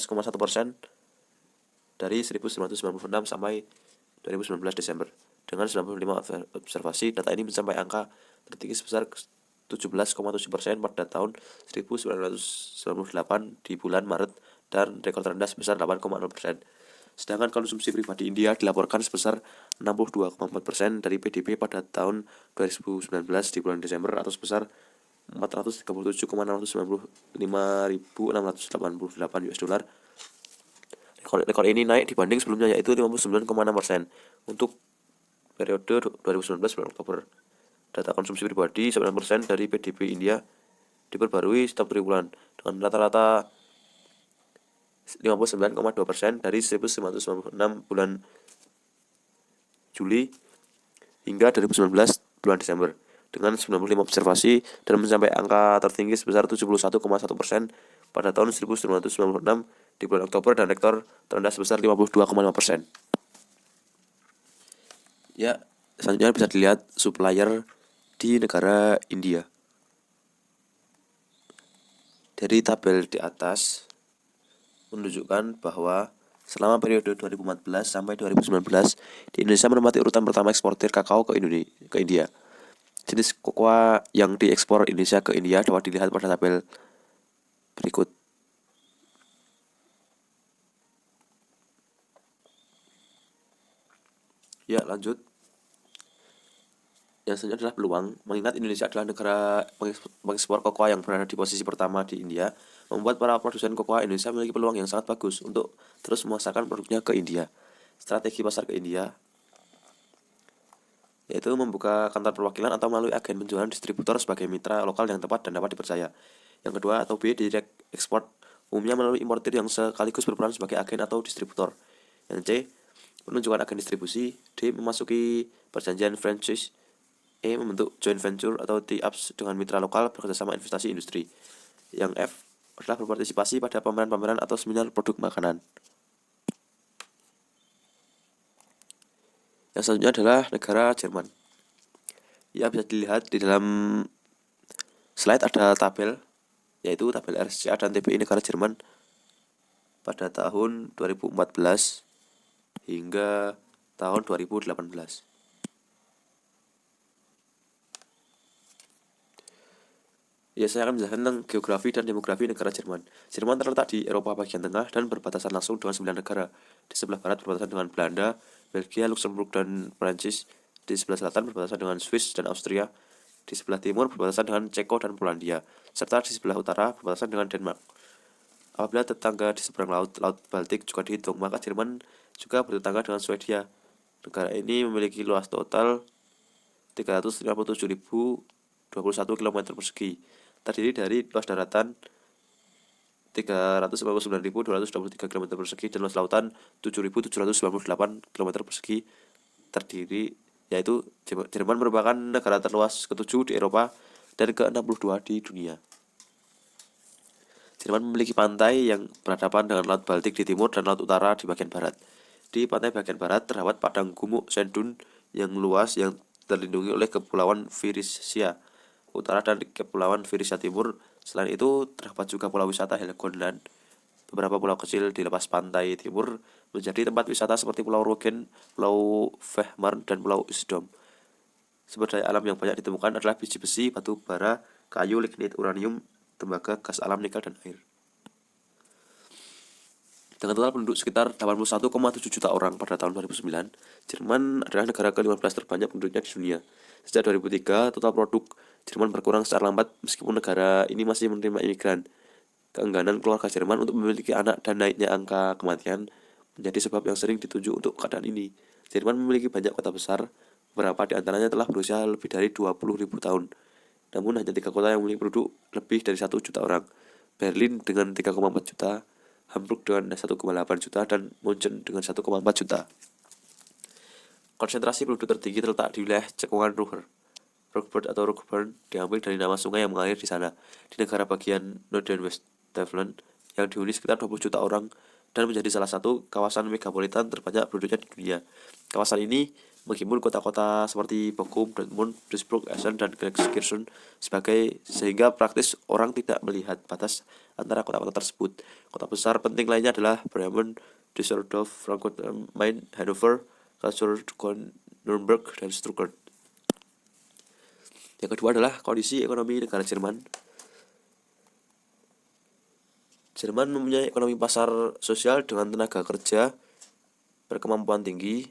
dari 1996 sampai 2019 Desember. Dengan 95 observasi, data ini mencapai angka tertinggi sebesar 17,7% pada tahun 1998 di bulan Maret dan rekor terendah sebesar 8,0%. Sedangkan konsumsi pribadi India dilaporkan sebesar 62,4% dari PDB pada tahun 2019 di bulan Desember atau sebesar 437,695.688 US dollar. Rekor ini naik dibanding sebelumnya yaitu 59,6% untuk periode 2019 bulan Oktober. Data konsumsi pribadi 9% dari PDB India diperbarui setiap triwulan dengan rata-rata 59,2% dari 1996 bulan Juli hingga 2019 bulan Desember dengan 95 observasi dan mencapai angka tertinggi sebesar 71,1% pada tahun 1996 di bulan Oktober dan rekor terendah sebesar 52,5%. Ya, selanjutnya bisa dilihat supplier di negara India. Dari tabel di atas menunjukkan bahwa selama periode 2014 sampai 2019 di Indonesia menempati urutan pertama eksportir kakao ke India. Jenis kokoa yang diekspor Indonesia ke India dapat dilihat pada tabel berikut. Ya, lanjut. Yang selanjutnya adalah peluang. Mengingat Indonesia adalah negara pengekspor kokoa yang berada di posisi pertama di India, membuat para produsen kokoa Indonesia memiliki peluang yang sangat bagus untuk terus memasarkan produknya ke India. Strategi pasar ke India yaitu membuka kantor perwakilan atau melalui agen penjualan distributor sebagai mitra lokal yang tepat dan dapat dipercaya. Yang kedua, atau B, direct export, umumnya melalui importir yang sekaligus berperan sebagai agen atau distributor. Yang C, penunjukan agen distribusi. D, memasuki perjanjian franchise. E, membentuk joint venture atau tie-ups dengan mitra lokal bekerjasama investasi industri. Yang F adalah berpartisipasi pada pameran-pameran atau seminar produk makanan. Yang selanjutnya adalah negara Jerman. Ya, bisa dilihat di dalam slide ada tabel, yaitu tabel RSCA dan TBI negara Jerman pada tahun 2014 hingga tahun 2018. Ya, saya akan menjelaskan tentang geografi dan demografi negara Jerman. Jerman terletak di Eropa bagian tengah dan berbatasan langsung dengan 9 negara. Di sebelah barat berbatasan dengan Belanda, Belgia, Luxembourg, dan Prancis. Di sebelah selatan berbatasan dengan Swiss dan Austria. Di sebelah timur berbatasan dengan Ceko dan Polandia, serta di sebelah utara berbatasan dengan Denmark. Apabila tetangga di seberang Laut Baltik juga dihitung, maka Jerman juga bertetangga dengan Swedia. Negara ini memiliki luas total 357.021 km persegi, terdiri dari luas daratan 399.223 km persegi dan luas lautan 7.798 km persegi yaitu Jerman merupakan negara terluas ke-7 di Eropa dan ke-62 di dunia. Jerman memiliki pantai yang berhadapan dengan Laut Baltik di timur dan Laut Utara di bagian barat. Di pantai bagian barat terdapat padang gumuk Sendun yang luas yang terlindungi oleh Kepulauan Frisia Utara dan Kepulauan Frisia Timur. Selain itu, terdapat juga pulau wisata Helgoland. Beberapa pulau kecil di lepas pantai timur menjadi tempat wisata seperti Pulau Rügen, Pulau Fehmarn, dan Pulau Usedom. Sumber daya alam yang banyak ditemukan adalah biji besi, batu bara, kayu, lignit, uranium, tembaga, gas alam, nikel, dan air. Dengan total penduduk sekitar 81,7 juta orang pada tahun 2009, Jerman adalah negara ke-15 terbanyak penduduknya di dunia. Sejak 2003, total produk Jerman berkurang secara lambat meskipun negara ini masih menerima imigran. Keengganan keluarga Jerman untuk memiliki anak dan naiknya angka kematian menjadi sebab yang sering ditunjuk untuk keadaan ini. Jerman memiliki banyak kota besar, beberapa di antaranya telah berusia lebih dari 20.000 tahun. Namun hanya 3 kota yang memiliki penduduk lebih dari 1 juta orang. Berlin dengan 3,4 juta, Hamburg dengan 1,8 juta, dan Munchen dengan 1,4 juta. Konsentrasi penduduk tertinggi terletak di wilayah cekungan Ruhr. Ruhrberg atau Ruhrburn diambil dari nama sungai yang mengalir di sana. Di negara bagian Nordrhein-Westfalen yang dihuni sekitar 20 juta orang dan menjadi salah satu kawasan megapolitan terbanyak penduduknya di dunia. Kawasan ini menghimpun kota-kota seperti Bochum, Dortmund, Duisburg, Essen, dan Gelsenkirchen sehingga praktis orang tidak melihat batas antara kota-kota tersebut. Kota besar penting lainnya adalah Bremen, Düsseldorf, Frankfurt am Main, Hannover, Karlsruhe, Nuremberg, dan Stuttgart. Yang kedua adalah kondisi ekonomi negara Jerman. Jerman mempunyai ekonomi pasar sosial dengan tenaga kerja berkemampuan tinggi,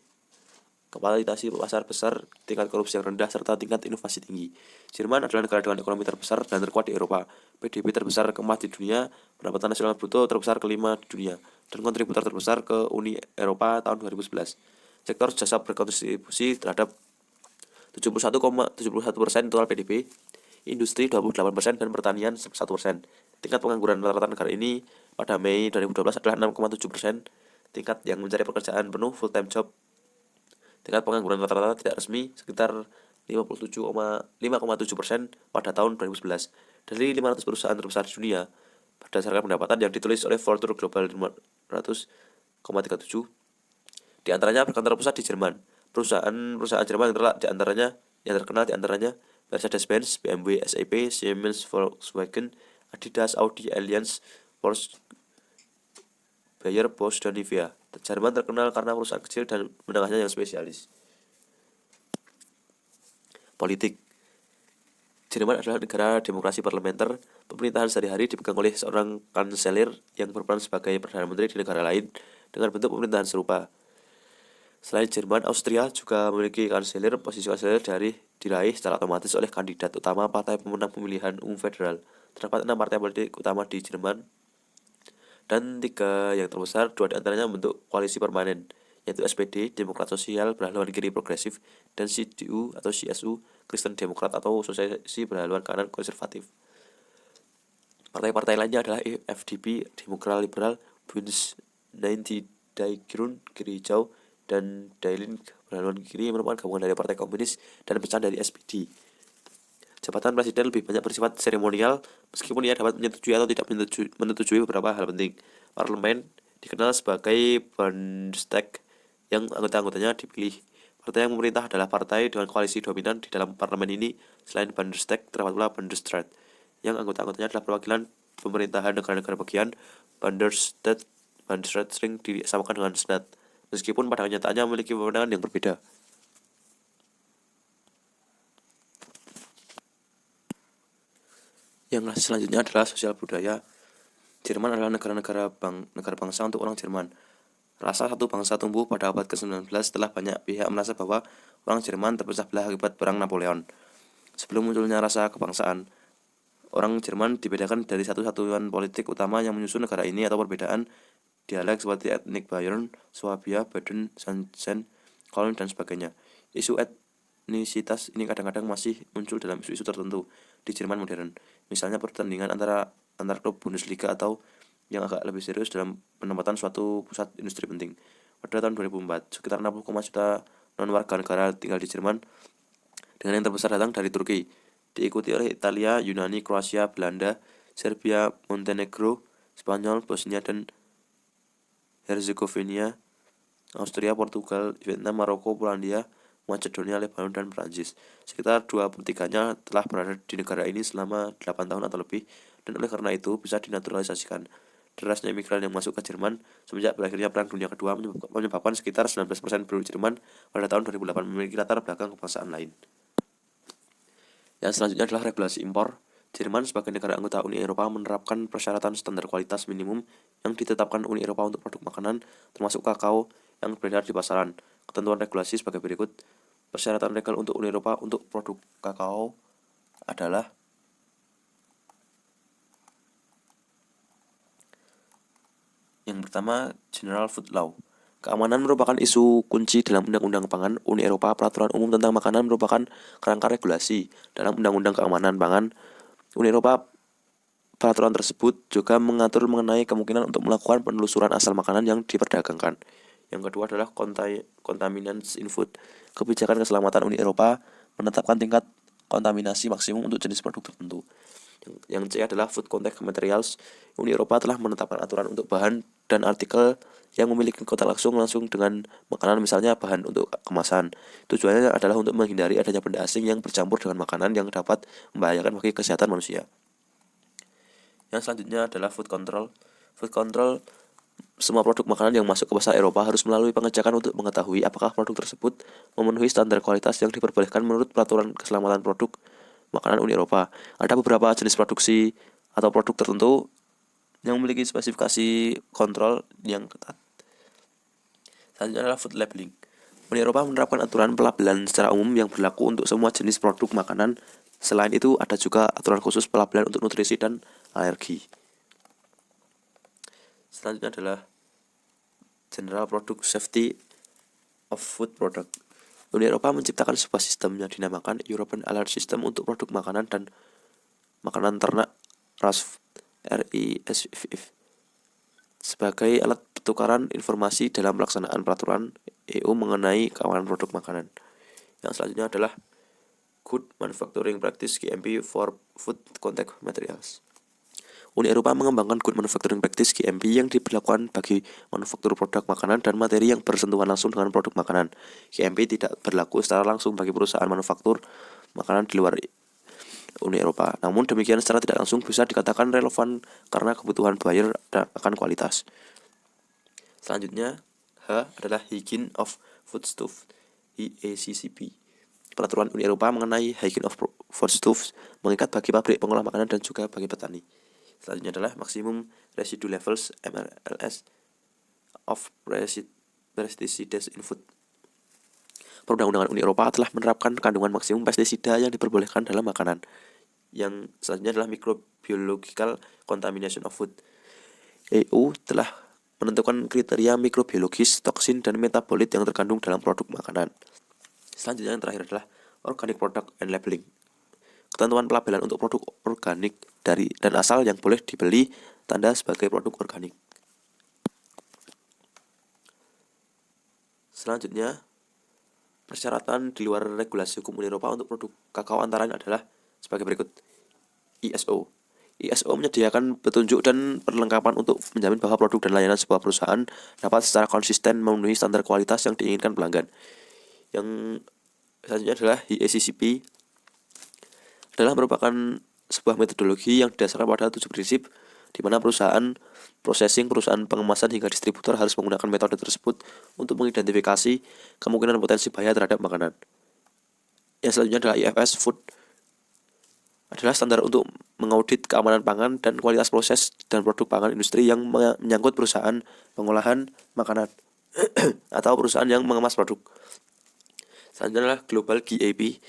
kapitalisasi pasar besar, tingkat korupsi yang rendah, serta tingkat inovasi tinggi. Jerman adalah negara dengan ekonomi terbesar dan terkuat di Eropa, PDB terbesar keempat di dunia, pendapatan nasional bruto terbesar kelima di dunia, dan kontributor terbesar ke Uni Eropa tahun 2011. Sektor jasa berkontribusi terhadap 71,71% total PDB, industri 28%, dan pertanian 1%. Tingkat pengangguran rata-rata negara ini pada Mei 2012 adalah 6,7%. Tingkat yang mencari pekerjaan penuh full-time job. Tingkat pengangguran rata-rata tidak resmi sekitar 5,7% pada tahun 2011. Dari 500 perusahaan terbesar di dunia, berdasarkan pendapatan yang ditulis oleh Vulture Global 500,37, di antaranya berkantor pusat di Jerman. Perusahaan Jerman yang terkenal di antaranya Mercedes-Benz, BMW, SAP, Siemens, Volkswagen, Adidas, Audi, Allianz, Porsche, Bayer, Bosch, dan Nivea. Jerman terkenal karena perusahaan kecil dan menengahnya yang spesialis. Politik. Jerman adalah negara demokrasi parlementer. Pemerintahan sehari-hari dipegang oleh seorang kanselir yang berperan sebagai perdana menteri di negara lain dengan bentuk pemerintahan serupa. Selain Jerman, Austria juga memiliki kanselir. Posisi kanselir diraih secara otomatis oleh kandidat utama partai pemenang pemilihan umum federal. Terdapat 6 partai politik utama di Jerman, dan 3 yang terbesar, 2 di antaranya membentuk koalisi permanen, yaitu SPD, Demokrat Sosial berhaluan kiri progresif, dan CDU atau CSU, Kristen Demokrat atau Sosialisasi berhaluan kanan konservatif. Partai-partai lainnya adalah FDP, Demokrat Liberal, Bündnis 90 Die Grünen, kiri hijau, dan Die Linke berhaluan kiri yang merupakan gabungan dari Partai Komunis dan pecahan dari SPD. Jabatan presiden lebih banyak bersifat seremonial, meskipun ia dapat menyetujui atau tidak menyetujui beberapa hal penting. Parlemen dikenal sebagai Bundestag, yang anggota-anggotanya dipilih. Partai yang memerintah adalah partai dengan koalisi dominan di dalam parlemen ini. Selain Bundestag, terdapat pula Bundesrat, yang anggota-anggotanya adalah perwakilan pemerintahan negara-negara bagian. Bundesrat sering disamakan dengan Senat, meskipun pada kenyataannya memiliki wewenang yang berbeda. Yang selanjutnya adalah sosial budaya. Jerman adalah negara bangsa untuk orang Jerman. Rasa satu bangsa tumbuh pada abad ke-19 setelah banyak pihak merasa bahwa orang Jerman terpecah belah akibat perang Napoleon. Sebelum munculnya rasa kebangsaan, orang Jerman dibedakan dari satu satuan politik utama yang menyusun negara ini atau perbedaan dialek seperti etnik Bayern, Swabia, Baden, Sachsen, Köln, dan sebagainya. Isu etnisitas ini kadang-kadang masih muncul dalam isu-isu tertentu di Jerman modern. Misalnya pertandingan antar klub Bundesliga atau yang agak lebih serius dalam penempatan suatu pusat industri penting. Pada tahun 2004, sekitar 60, juta non-warga negara tinggal di Jerman, dengan yang terbesar datang dari Turki, diikuti oleh Italia, Yunani, Kroasia, Belanda, Serbia, Montenegro, Spanyol, Bosnia dan Herzegovina, Austria, Portugal, Vietnam, Maroko, Polandia, Macedonia, Lebanon, dan Prancis. Sekitar 2/3-nya telah berada di negara ini selama 8 tahun atau lebih, dan oleh karena itu bisa dinaturalisasikan. Derasnya imigran yang masuk ke Jerman semenjak berakhirnya Perang Dunia Kedua menyebabkan sekitar 19% penduduk Jerman pada tahun 2008 memiliki latar belakang kebangsaan lain. Yang selanjutnya adalah regulasi impor. Jerman sebagai negara anggota Uni Eropa menerapkan persyaratan standar kualitas minimum yang ditetapkan Uni Eropa untuk produk makanan, termasuk kakao yang beredar di pasaran. Ketentuan regulasi sebagai berikut. Persyaratan legal untuk Uni Eropa untuk produk kakao adalah: yang pertama, General Food Law. Keamanan merupakan isu kunci dalam Undang-Undang Pangan Uni Eropa. Peraturan umum tentang makanan merupakan kerangka regulasi dalam Undang-Undang Keamanan Pangan Uni Eropa. Peraturan tersebut juga mengatur mengenai kemungkinan untuk melakukan penelusuran asal makanan yang diperdagangkan. Yang kedua adalah Contaminants in Food. Kebijakan keselamatan Uni Eropa menetapkan tingkat kontaminasi maksimum untuk jenis produk tertentu. Yang C adalah Food Contact Materials. Uni Eropa telah menetapkan aturan untuk bahan dan artikel yang memiliki kontak langsung dengan makanan, misalnya bahan untuk kemasan. Tujuannya adalah untuk menghindari adanya benda asing yang bercampur dengan makanan yang dapat membahayakan bagi kesehatan manusia. Yang selanjutnya adalah Food Control. Food Control, semua produk makanan yang masuk ke pasar Eropa harus melalui pengecekan untuk mengetahui apakah produk tersebut memenuhi standar kualitas yang diperbolehkan menurut peraturan keselamatan produk makanan Uni Eropa. Ada beberapa jenis produksi atau produk tertentu yang memiliki spesifikasi kontrol yang ketat. Selanjutnya adalah Food Labeling. Uni Eropa menerapkan aturan pelabelan secara umum yang berlaku untuk semua jenis produk makanan. Selain itu, ada juga aturan khusus pelabelan untuk nutrisi dan alergi. Selanjutnya adalah General Product Safety of Food Product. Uni Eropa menciptakan sebuah sistem yang dinamakan European Alert System untuk produk makanan dan makanan ternak RESF sebagai alat pertukaran informasi dalam pelaksanaan peraturan EU mengenai keamanan produk makanan. Yang selanjutnya adalah Good Manufacturing Practice GMP for Food Contact Materials. Uni Eropa mengembangkan Good Manufacturing Practice GMP yang diberlakukan bagi manufaktur produk makanan dan materi yang bersentuhan langsung dengan produk makanan. GMP tidak berlaku secara langsung bagi perusahaan manufaktur makanan di luar Uni Eropa. Namun demikian secara tidak langsung bisa dikatakan relevan karena kebutuhan buyer akan kualitas. Selanjutnya, H adalah Hygiene of Foodstuffs, HACCP. Peraturan Uni Eropa mengenai Hygiene of Foodstuffs mengikat bagi pabrik pengolah makanan dan juga bagi petani. Selanjutnya adalah Maximum Residue Levels MRLS of Pesticides in Food. Perundang-undangan Uni Eropa telah menerapkan kandungan maksimum pestisida yang diperbolehkan dalam makanan. Yang selanjutnya adalah Microbiological Contamination of Food. EU telah menentukan kriteria mikrobiologis, toksin, dan metabolit yang terkandung dalam produk makanan. Selanjutnya yang terakhir adalah Organic Product and Labeling. Ketentuan pelabelan untuk produk organik dari dan asal yang boleh dibeli tanda sebagai produk organik. Selanjutnya, persyaratan di luar regulasi hukum Uni Eropa untuk produk kakao antaranya adalah sebagai berikut. ISO. ISO menyediakan petunjuk dan perlengkapan untuk menjamin bahwa produk dan layanan sebuah perusahaan dapat secara konsisten memenuhi standar kualitas yang diinginkan pelanggan. Yang selanjutnya adalah HACCP, adalah merupakan sebuah metodologi yang didasarkan pada 7 prinsip, di mana perusahaan processing, perusahaan pengemasan hingga distributor harus menggunakan metode tersebut untuk mengidentifikasi kemungkinan potensi bahaya terhadap makanan. Yang selanjutnya adalah IFS Food, adalah standar untuk mengaudit keamanan pangan dan kualitas proses dan produk pangan industri yang menyangkut perusahaan pengolahan makanan atau perusahaan yang mengemas produk. Selanjutnya adalah Global GAP,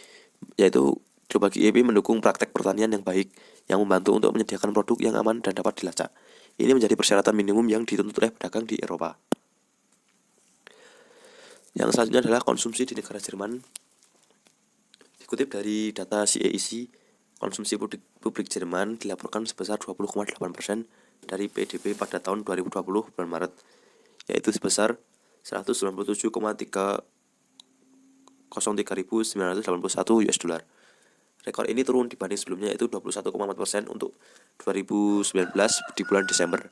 yaitu Global GAP mendukung praktek pertanian yang baik, yang membantu untuk menyediakan produk yang aman dan dapat dilacak. Ini menjadi persyaratan minimum yang dituntut oleh pedagang di Eropa. Yang selanjutnya adalah konsumsi di negara Jerman. Dikutip dari data CEIC, konsumsi publik Jerman dilaporkan sebesar 20,8% dari PDB pada tahun 2020 bulan Maret, yaitu sebesar 197,303.981 US dollar. Rekor ini turun dibanding sebelumnya, yaitu 21,4% untuk 2019 di bulan Desember.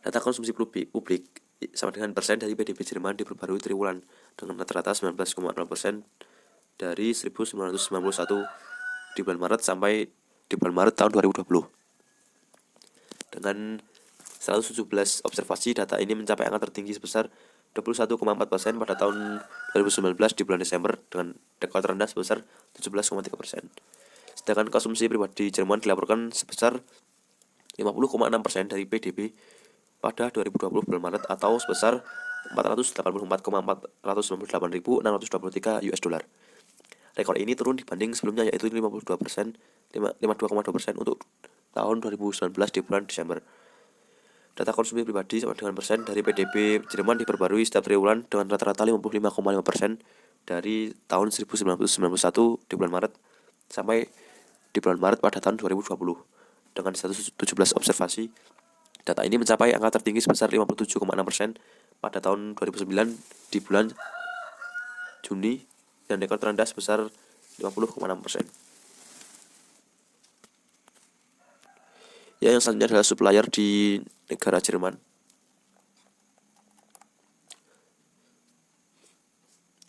Data konsumsi publik sama dengan persen dari PDB Jerman diperbarui triwulan dengan rata-rata 19,0% dari 1991 di bulan Maret sampai di bulan Maret tahun 2020. Dengan 117 observasi, data ini mencapai angka tertinggi sebesar 21,4% pada tahun 2019 di bulan Desember dengan rekor terendah sebesar 17,3%. Sedangkan konsumsi pribadi Jerman dilaporkan sebesar 50,6% dari PDB pada 2020 bulan Maret atau sebesar 484,498.623 US dollar. Rekor ini turun dibanding sebelumnya, yaitu 52,2% untuk tahun 2019 di bulan Desember. Data konsumsi pribadi sama dengan persen dari PDB Jerman diperbarui setiap triwulan dengan rata-rata 55,5% dari tahun 1991 di bulan Maret sampai di bulan Maret pada tahun 2020. Dengan 117 observasi, data ini mencapai angka tertinggi sebesar 57,6% pada tahun 2009 di bulan Juni dan rekor terendah sebesar 50,6%. Yang selanjutnya adalah supplier di negara Jerman.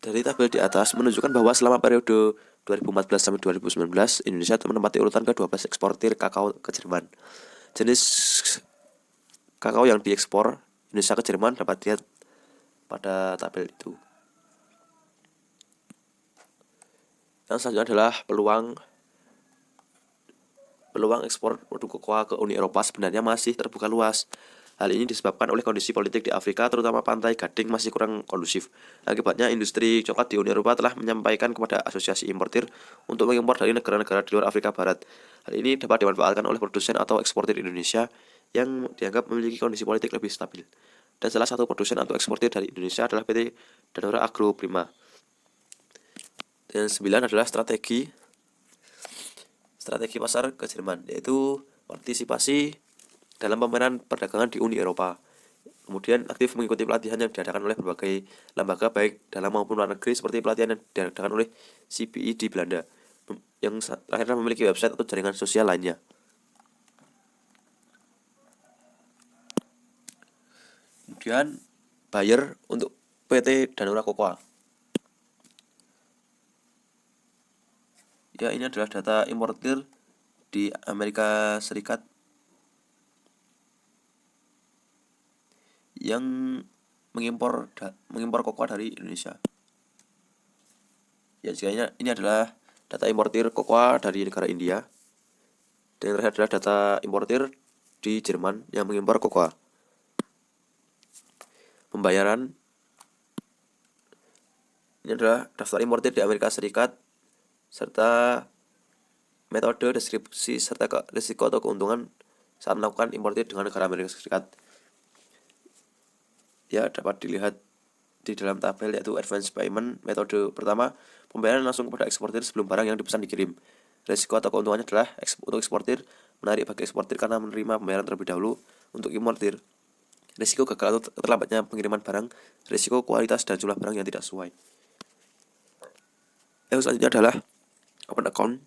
Dari tabel di atas menunjukkan bahwa selama periode 2014 sampai 2019, Indonesia menempati urutan ke-12 eksportir kakao ke Jerman. Jenis kakao yang diekspor Indonesia ke Jerman dapat dilihat pada tabel itu. Yang selanjutnya adalah peluang ekspor produk kokoa ke Uni Eropa sebenarnya masih terbuka luas. Hal ini disebabkan oleh kondisi politik di Afrika, terutama pantai Gading masih kurang kondusif. Akibatnya, industri coklat di Uni Eropa telah menyampaikan kepada asosiasi importir untuk mengimpor dari negara-negara di luar Afrika Barat. Hal ini dapat dimanfaatkan oleh produsen atau eksportir Indonesia yang dianggap memiliki kondisi politik lebih stabil. Dan salah satu produsen atau eksportir dari Indonesia adalah PT Danora Agro Prima. Dan 9 adalah strategi pasar ke Jerman, yaitu partisipasi dalam pameran perdagangan di Uni Eropa. Kemudian aktif mengikuti pelatihan yang diadakan oleh berbagai lembaga baik dalam maupun luar negeri, seperti pelatihan yang diadakan oleh CPI di Belanda. Yang terakhir memiliki website atau jaringan sosial lainnya. Kemudian buyer untuk PT Danora Cocoa. Ya, ini adalah data importir di Amerika Serikat yang mengimpor kokoa dari Indonesia. Ya, sekalinya ini adalah data importir kokoa dari negara India. Dan yang terakhir adalah data importir di Jerman yang mengimpor kokoa. Pembayaran. Ini adalah daftar importir di Amerika Serikat serta metode, deskripsi, serta risiko atau keuntungan saat melakukan importir dengan negara Amerika Serikat. Ya, dapat dilihat di dalam tabel, yaitu advance payment. Metode pertama, pembayaran langsung kepada eksportir sebelum barang yang dipesan dikirim. Risiko atau keuntungannya adalah untuk eksportir menarik bagi eksportir karena menerima pembayaran terlebih dahulu. Untuk importir, risiko gagal atau terlambatnya pengiriman barang, risiko kualitas dan jumlah barang yang tidak sesuai. Yang selanjutnya adalah open account.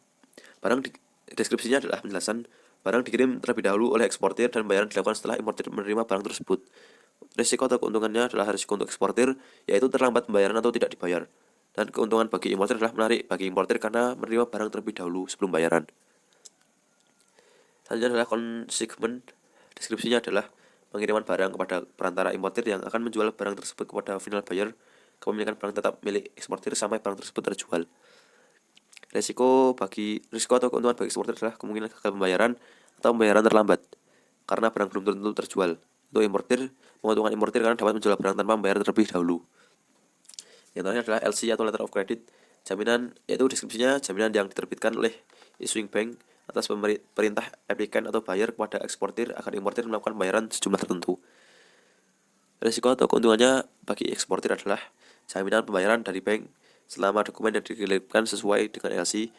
Deskripsinya adalah penjelasan barang dikirim terlebih dahulu oleh eksportir dan pembayaran dilakukan setelah importir menerima barang tersebut. Risiko atau keuntungannya adalah risiko untuk eksportir, yaitu terlambat pembayaran atau tidak dibayar. Dan keuntungan bagi importir adalah menarik bagi importir karena menerima barang terlebih dahulu sebelum bayaran. Selanjutnya adalah consignment. Deskripsinya adalah pengiriman barang kepada perantara importir yang akan menjual barang tersebut kepada final buyer. Kepemilikan barang tetap milik eksportir sampai barang tersebut terjual. Risiko atau keuntungan bagi eksportir adalah kemungkinan gagal pembayaran atau pembayaran terlambat karena barang belum tentu terjual. Untuk importir, menguntungkan importir karena dapat menjual barang tanpa membayar terlebih dahulu. Yang terakhir adalah LC atau letter of credit. Jaminan yaitu deskripsinya jaminan yang diterbitkan oleh issuing bank atas perintah applicant atau buyer kepada eksportir agar importir melakukan pembayaran sejumlah tertentu. Risiko atau keuntungannya bagi eksportir adalah jaminan pembayaran dari bank selama dokumen yang dikirimkan sesuai dengan LC.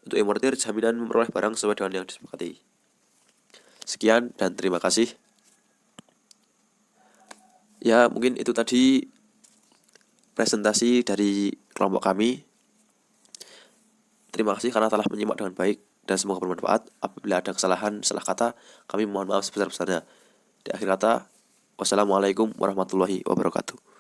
Untuk importir, jaminan memperoleh barang sesuai dengan yang disepakati. Sekian dan terima kasih. Ya, mungkin itu tadi presentasi dari kelompok kami. Terima kasih karena telah menyimak dengan baik dan semoga bermanfaat. Apabila ada kesalahan, salah kata, kami mohon maaf sebesar-besarnya. Di akhir kata, wassalamualaikum warahmatullahi wabarakatuh.